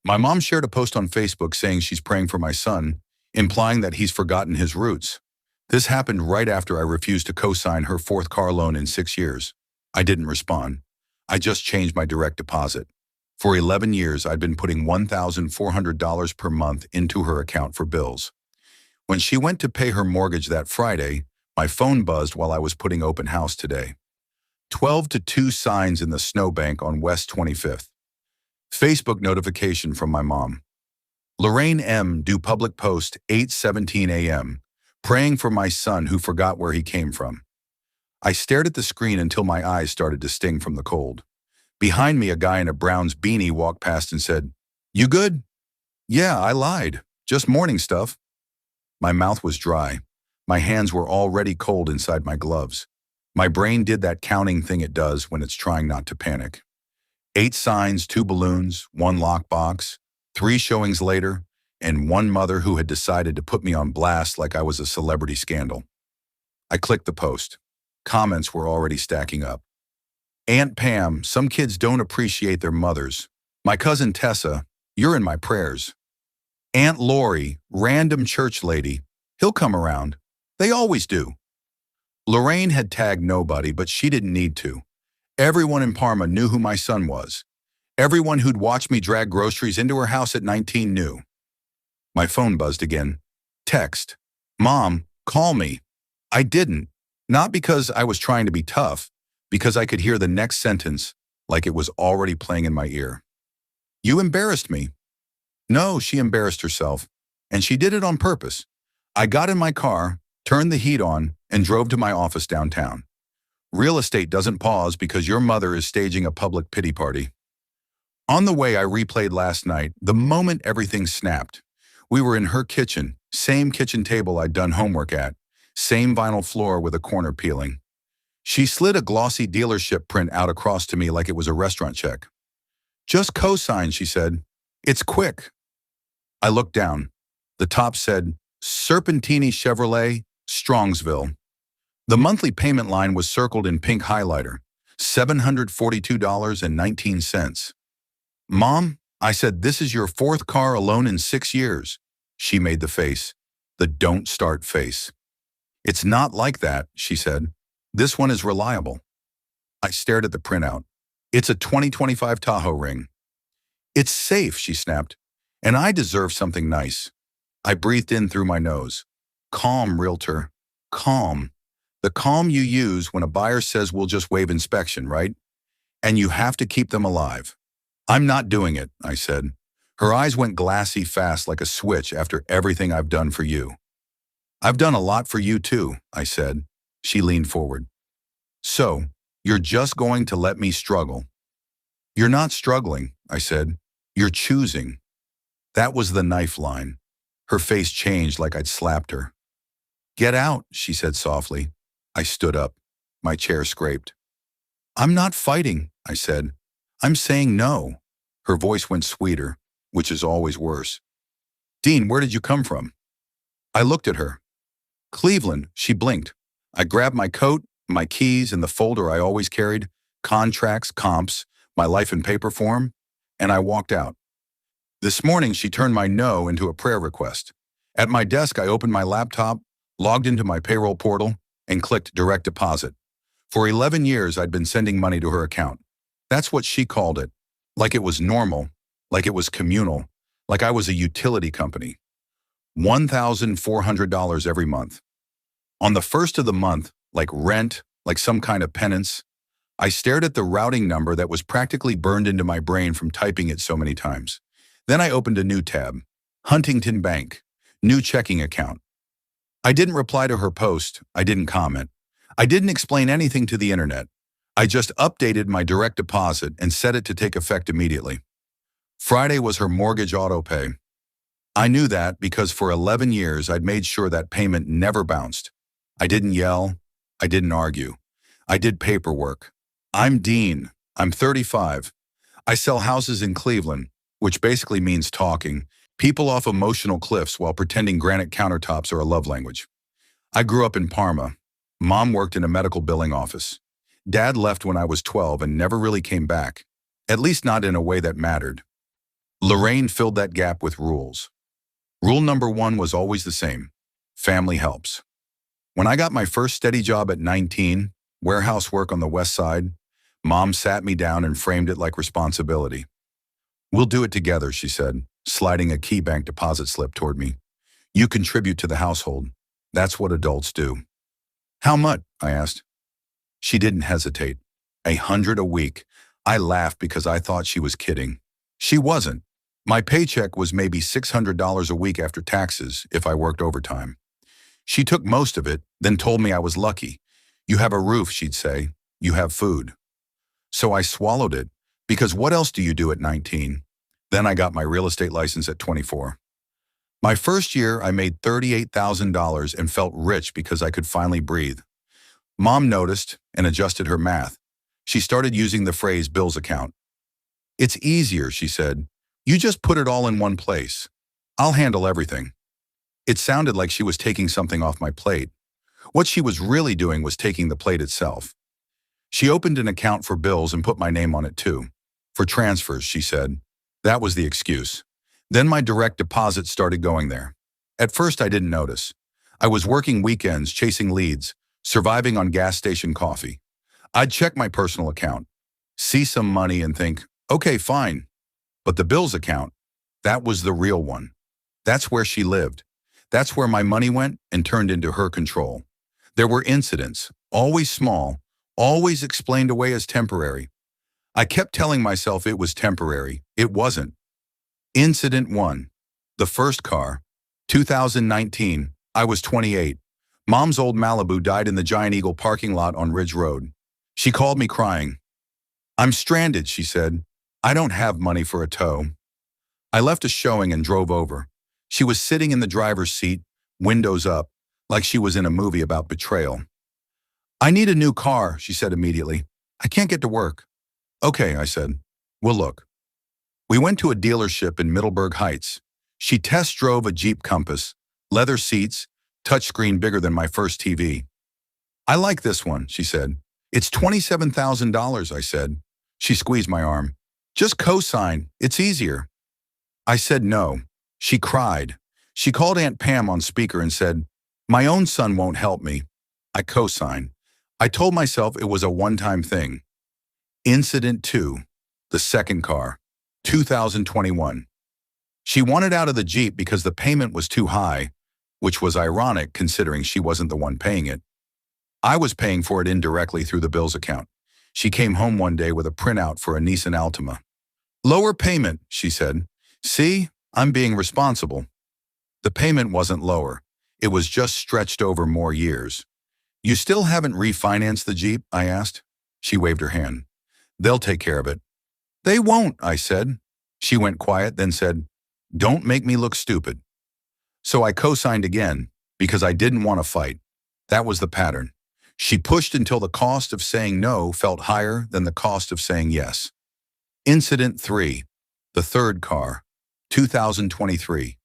My mom shared a post on Facebook saying she's praying for my son, implying that he's forgotten his roots. This happened right after I refused to co-sign her fourth car loan in 6 years. I didn't respond. I just changed my direct deposit. For 11 years, I'd been putting $1,400 per month into her account for bills. When she went to pay her mortgage that Friday, my phone buzzed while I was putting open house today. 12 to 2 signs in the snowbank on West 25th. Facebook notification from my mom. Lorraine M. do public post 8:17 a.m. praying for my son who forgot where he came from. I stared at the screen until my eyes started to sting from the cold. Behind me, a guy in a Browns beanie walked past and said, "You good?" "Yeah, I lied. Just morning stuff." My mouth was dry. My hands were already cold inside my gloves. My brain did that counting thing it does when it's trying not to panic. 8 signs, 2 balloons, 1 lockbox, 3 showings later, and 1 mother who had decided to put me on blast like I was a celebrity scandal. I clicked the post. Comments were already stacking up. Aunt Pam, some kids don't appreciate their mothers. My cousin Tessa, you're in my prayers. Aunt Lori, random church lady, he'll come around. They always do. Lorraine had tagged nobody, but she didn't need to. Everyone in Parma knew who my son was. Everyone who'd watched me drag groceries into her house at 19 knew. My phone buzzed again. Text. "Mom, call me." I didn't. Not because I was trying to be tough, because I could hear the next sentence like it was already playing in my ear. "You embarrassed me." No, she embarrassed herself, and she did it on purpose. I got in my car, turned the heat on, and drove to my office downtown. Real estate doesn't pause because your mother is staging a public pity party. On the way, I replayed last night, the moment everything snapped. We were in her kitchen, same kitchen table I'd done homework at, same vinyl floor with a corner peeling. She slid a glossy dealership print out across to me like it was a restaurant check. "Just co-sign," she said. "It's quick." I looked down. The top said, Serpentini Chevrolet, Strongsville. The monthly payment line was circled in pink highlighter, $742.19. "Mom," I said, "this is your 4th car alone in 6 years. She made the face, the don't start face. "It's not like that," she said. "This one is reliable." I stared at the printout. "It's a 2025 Tahoe ring." "It's safe," she snapped, "and I deserve something nice." I breathed in through my nose. Calm, realtor. Calm. The calm you use when a buyer says we'll just waive inspection, right? And you have to keep them alive. "I'm not doing it," I said. Her eyes went glassy fast like a switch after everything I've done for you. "I've done a lot for you too," I said. She leaned forward. "So, you're just going to let me struggle?" "You're not struggling," I said. "You're choosing." That was the knife line. Her face changed like I'd slapped her. "Get out," she said softly. I stood up. My chair scraped. "I'm not fighting," I said. "I'm saying no." Her voice went sweeter, which is always worse. "Dean, where did you come from?" I looked at her. "Cleveland," she blinked. I grabbed my coat, my keys, and the folder I always carried, contracts, comps, my life in paper form, and I walked out. This morning, she turned my no into a prayer request. At my desk, I opened my laptop, logged into my payroll portal, and clicked direct deposit. For 11 years, I'd been sending money to her account. That's what she called it. Like it was normal, like it was communal, like I was a utility company. $1,400 every month. On the first of the month, like rent, like some kind of penance, I stared at the routing number that was practically burned into my brain from typing it so many times. Then I opened a new tab, Huntington Bank, new checking account. I didn't reply to her post. I didn't comment. I didn't explain anything to the internet. I just updated my direct deposit and set it to take effect immediately. Friday was her mortgage auto pay. I knew that because for 11 years I'd made sure that payment never bounced. I didn't yell. I didn't argue. I did paperwork. I'm Dean. I'm 35. I sell houses in Cleveland, which basically means talking people off emotional cliffs while pretending granite countertops are a love language. I grew up in Parma. Mom worked in a medical billing office. Dad left when I was 12 and never really came back, at least not in a way that mattered. Lorraine filled that gap with rules. Rule number one was always the same. Family helps. When I got my first steady job at 19, warehouse work on the west side, Mom sat me down and framed it like responsibility. "We'll do it together," she said, sliding a key bank deposit slip toward me. "You contribute to the household. That's what adults do." "How much?" I asked. She didn't hesitate. 100 a week. I laughed because I thought she was kidding. She wasn't. My paycheck was maybe $600 a week after taxes if I worked overtime. She took most of it, then told me I was lucky. "You have a roof," she'd say. "You have food." So I swallowed it, because what else do you do at 19? Then I got my real estate license at 24. My first year, I made $38,000 and felt rich because I could finally breathe. Mom noticed and adjusted her math. She started using the phrase bills account. "It's easier," she said. "You just put it all in one place. I'll handle everything." It sounded like she was taking something off my plate. What she was really doing was taking the plate itself. She opened an account for bills and put my name on it too. "For transfers," she said. That was the excuse. Then my direct deposit started going there. At first I didn't notice. I was working weekends, chasing leads, surviving on gas station coffee. I'd check my personal account, see some money and think, okay, fine. But the bills account, that was the real one. That's where she lived. That's where my money went and turned into her control. There were incidents, always small, always explained away as temporary. I kept telling myself it was temporary. It wasn't. Incident 1. The first car. 2019. I was 28. Mom's old Malibu died in the Giant Eagle parking lot on Ridge Road. She called me crying. "I'm stranded," she said. "I don't have money for a tow." I left a showing and drove over. She was sitting in the driver's seat, windows up, like she was in a movie about betrayal. "I need a new car," she said immediately. "I can't get to work." "Okay," I said. "We'll look." We went to a dealership in Middleburg Heights. She test drove a Jeep Compass, leather seats, touchscreen bigger than my first TV. "I like this one," she said. "It's $27,000, I said. She squeezed my arm. "Just co-sign, it's easier." I said no. She cried. She called Aunt Pam on speaker and said, "My own son won't help me." I co-signed. I told myself it was a one-time thing. Incident 2. The second car. 2021. She wanted out of the Jeep because the payment was too high, which was ironic considering she wasn't the one paying it. I was paying for it indirectly through the bills account. She came home one day with a printout for a Nissan Altima. "Lower payment," she said. "See, I'm being responsible." The payment wasn't lower. It was just stretched over more years. "You still haven't refinanced the Jeep?" I asked. She waved her hand. "They'll take care of it." "They won't," I said. She went quiet, then said, "Don't make me look stupid." So I co-signed again, because I didn't want to fight. That was the pattern. She pushed until the cost of saying no felt higher than the cost of saying yes. Incident 3. The third car. 2023.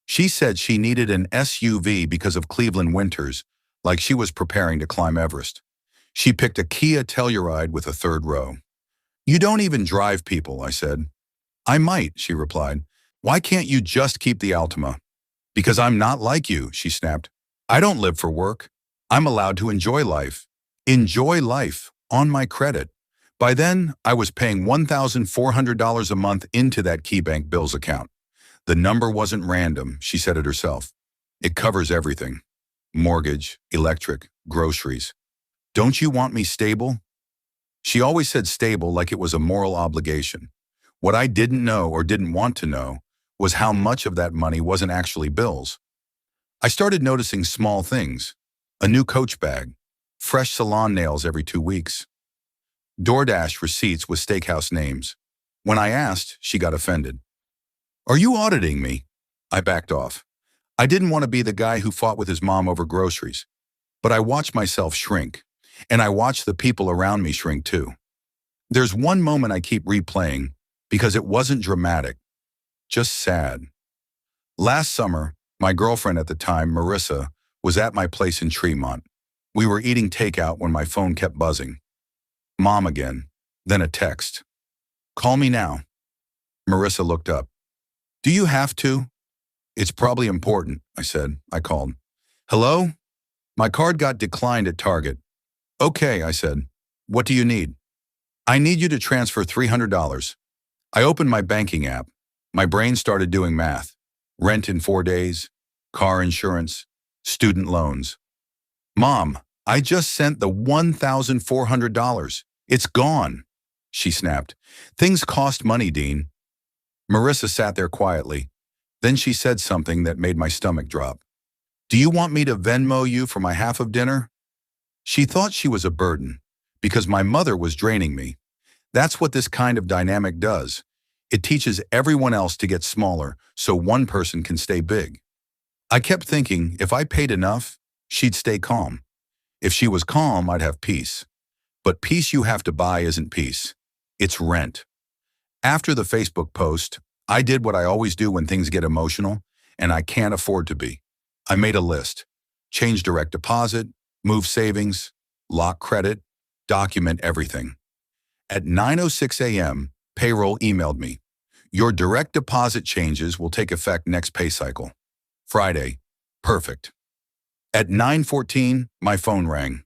She said she needed an SUV because of Cleveland winters, like she was preparing to climb Everest. She picked a Kia Telluride with a third row. "You don't even drive people," I said. "I might," she replied. "Why can't you just keep the Altima?" "Because I'm not like you," she snapped. "I don't live for work. I'm allowed to enjoy life. Enjoy life, on my credit." By then, I was paying $1,400 a month into that KeyBank bills account. The number wasn't random, she said it herself. It covers everything. Mortgage, electric, groceries. "Don't you want me stable?" She always said stable like it was a moral obligation. What I didn't know or didn't want to know was how much of that money wasn't actually bills. I started noticing small things. A new Coach bag, fresh salon nails every 2 weeks, DoorDash receipts with steakhouse names. When I asked, she got offended. "Are you auditing me?" I backed off. I didn't want to be the guy who fought with his mom over groceries. But I watched myself shrink, and I watched the people around me shrink too. There's one moment I keep replaying because it wasn't dramatic, just sad. Last summer, my girlfriend at the time, Marissa, was at my place in Tremont. We were eating takeout when my phone kept buzzing. Mom again, then a text. "Call me now." Marissa looked up. Do you have to? It's probably important, I said. I called. Hello? My card got declined at Target. Okay, I said. What do you need? I need you to transfer $300. I opened my banking app. My brain started doing math. Rent in 4 days, car insurance, student loans. Mom, I just sent the $1,400. It's gone, she snapped. Things cost money, Dean. Marissa sat there quietly. Then she said something that made my stomach drop. Do you want me to Venmo you for my half of dinner? She thought she was a burden, because my mother was draining me. That's what this kind of dynamic does. It teaches everyone else to get smaller so one person can stay big. I kept thinking if I paid enough, she'd stay calm. If she was calm, I'd have peace. But peace you have to buy isn't peace. It's rent. After the Facebook post, I did what I always do when things get emotional, and I can't afford to be. I made a list. Change direct deposit, move savings, lock credit, document everything. At 9:06 a.m., payroll emailed me. Your direct deposit changes will take effect next pay cycle. Friday. Perfect. At 9:14, my phone rang.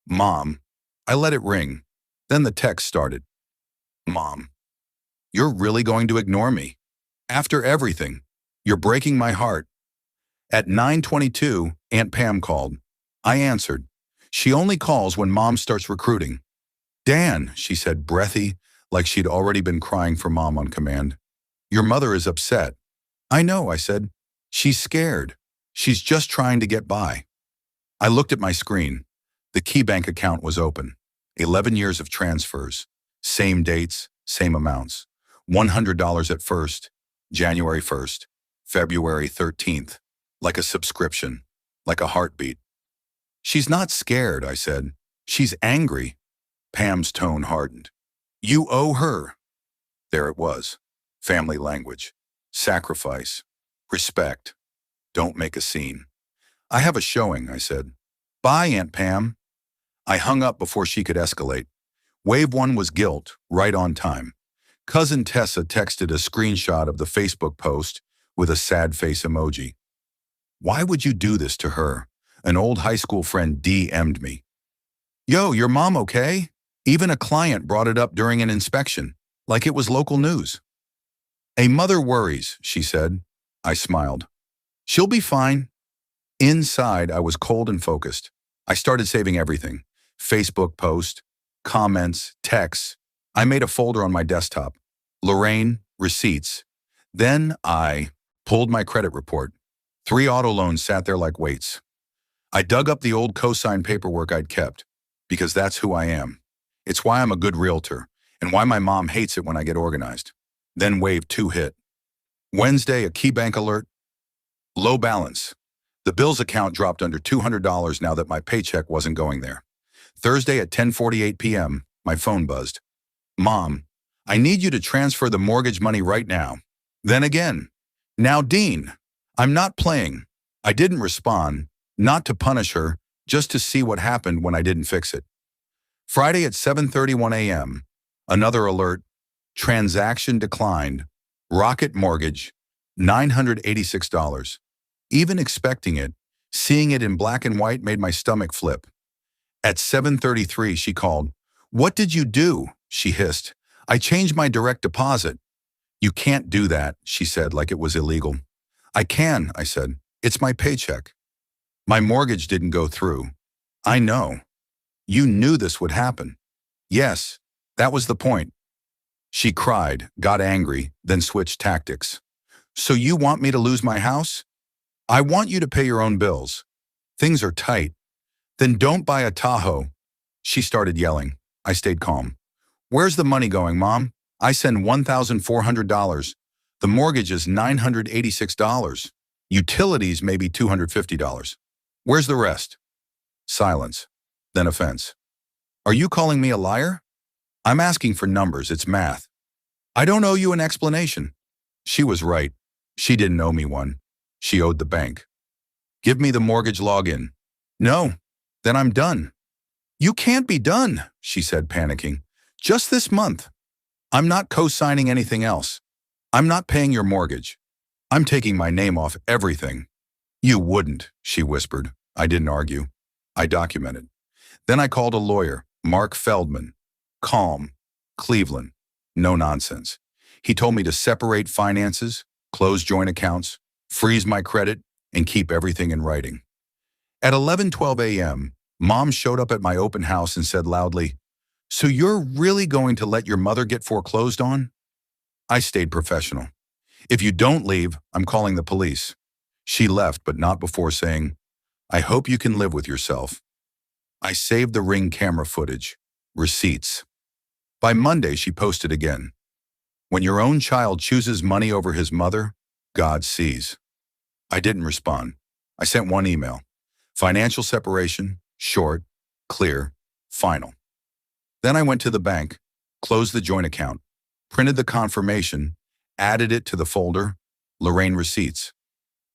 Mom. I let it ring. Then the text started. Mom. You're really going to ignore me? After everything, you're breaking my heart. At 9:22, Aunt Pam called. I answered. She only calls when Mom starts recruiting. Dan, she said, breathy, like she'd already been crying for Mom on command. Your mother is upset. I know, I said. She's scared. She's just trying to get by. I looked at my screen. The KeyBank account was open. 11 years of transfers. Same dates, same amounts. $100 at first, January 1st, February 13th. Like a subscription, like a heartbeat. She's not scared, I said. She's angry. Pam's tone hardened. You owe her. There it was. Family language. Sacrifice. Respect. Don't make a scene. I have a showing, I said. Bye, Aunt Pam. I hung up before she could escalate. Wave 1 was guilt, right on time. Cousin Tessa texted a screenshot of the Facebook post with a sad face emoji. Why would you do this to her? An old high school friend DM'd me. Yo, your mom okay? Even a client brought it up during an inspection, like it was local news. A mother worries, she said. I smiled. She'll be fine. Inside, I was cold and focused. I started saving everything. Facebook post, comments, texts. I made a folder on my desktop. Lorraine, receipts. Then I pulled my credit report. 3 auto loans sat there like weights. I dug up the old cosign paperwork I'd kept, because that's who I am. It's why I'm a good realtor, and why my mom hates it when I get organized. Then wave 2 hit. Wednesday, a KeyBank alert. Low balance. The bills account dropped under $200 now that my paycheck wasn't going there. Thursday at 10:48 p.m., my phone buzzed. Mom, I need you to transfer the mortgage money right now. Then again. Now, Dean. I'm not playing. I didn't respond, not to punish her, just to see what happened when I didn't fix it. Friday at 7:31 a.m., another alert, transaction declined, Rocket Mortgage, $986. Even expecting it, seeing it in black and white made my stomach flip. At 7:33, she called. What did you do? She hissed. I changed my direct deposit. You can't do that, she said like it was illegal. I can, I said. It's my paycheck. My mortgage didn't go through. I know. You knew this would happen. Yes, that was the point. She cried, got angry, then switched tactics. So you want me to lose my house? I want you to pay your own bills. Things are tight. Then don't buy a Tahoe. She started yelling. I stayed calm. Where's the money going, Mom? I send $1,400. The mortgage is $986. Utilities maybe $250. Where's the rest? Silence. Then offense. Are you calling me a liar? I'm asking for numbers, it's math. I don't owe you an explanation. She was right. She didn't owe me one. She owed the bank. Give me the mortgage login. No, then I'm done. You can't be done, she said, panicking. Just this month. I'm not co-signing anything else. I'm not paying your mortgage. I'm taking my name off everything. You wouldn't, she whispered. I didn't argue. I documented. Then I called a lawyer, Mark Feldman. Calm. Cleveland. No nonsense. He told me to separate finances, close joint accounts, freeze my credit, and keep everything in writing. At 11:12 a.m., Mom showed up at my open house and said loudly, "So you're really going to let your mother get foreclosed on?" I stayed professional. "If you don't leave, I'm calling the police." She left, but not before saying, "I hope you can live with yourself." I saved the Ring camera footage. Receipts. By Monday, she posted again. "When your own child chooses money over his mother, God sees." I didn't respond. I sent one email. Financial separation, short, clear, final. Then I went to the bank, closed the joint account, printed the confirmation, added it to the folder, Lorraine receipts.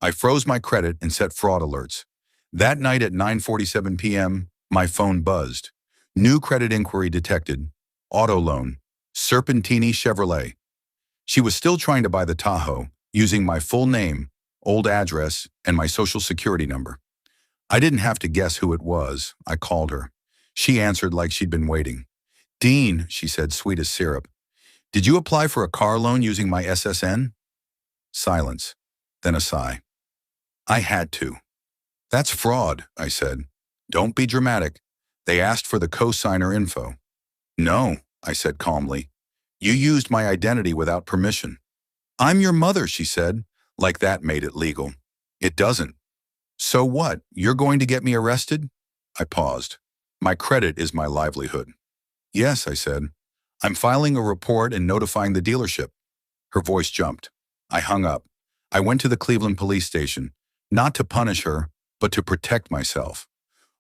I froze my credit and set fraud alerts. That night at 9:47 p.m., my phone buzzed. New credit inquiry detected. Auto loan. Serpentini Chevrolet. She was still trying to buy the Tahoe, using my full name, old address, and my social security number. I didn't have to guess who it was. I called her. She answered like she'd been waiting. "Dean," she said, sweet as syrup. "Did you apply for a car loan using my SSN?" Silence. Then a sigh. "I had to." "That's fraud," I said. "Don't be dramatic. They asked for the cosigner info." "No," I said calmly. "You used my identity without permission." "I'm your mother," she said, like that made it legal. "It doesn't." "So what? You're going to get me arrested?" I paused. "My credit is my livelihood." "Yes," I said. "I'm filing a report and notifying the dealership." Her voice jumped. I hung up. I went to the Cleveland police station, not to punish her, but to protect myself.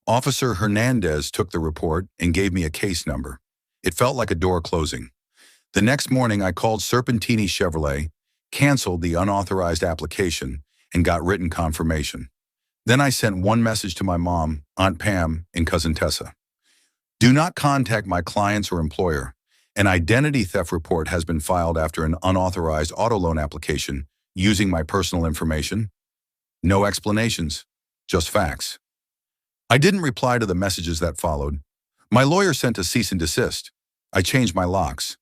Officer Hernandez took the report and gave me a case number. It felt like a door closing. The next morning, I called Serpentini Chevrolet, canceled the unauthorized application, and got written confirmation. Then I sent one message to my mom, Aunt Pam, and Cousin Tessa. "Do not contact my clients or employer. An identity theft report has been filed after an unauthorized auto loan application using my personal information." No explanations, just facts. I didn't reply to the messages that followed. My lawyer sent a cease and desist. I changed my locks.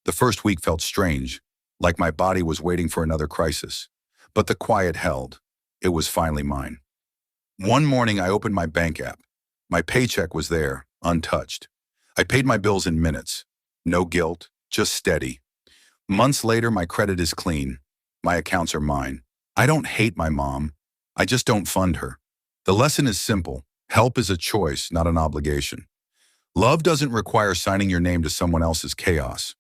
The first week felt strange, like my body was waiting for another crisis. But the quiet held. It was finally mine. One morning, I opened my bank app. My paycheck was there, untouched. I paid my bills in minutes. No guilt, just steady. Months later, my credit is clean. My accounts are mine. I don't hate my mom. I just don't fund her. The lesson is simple. Help is a choice, not an obligation. Love doesn't require signing your name to someone else's chaos.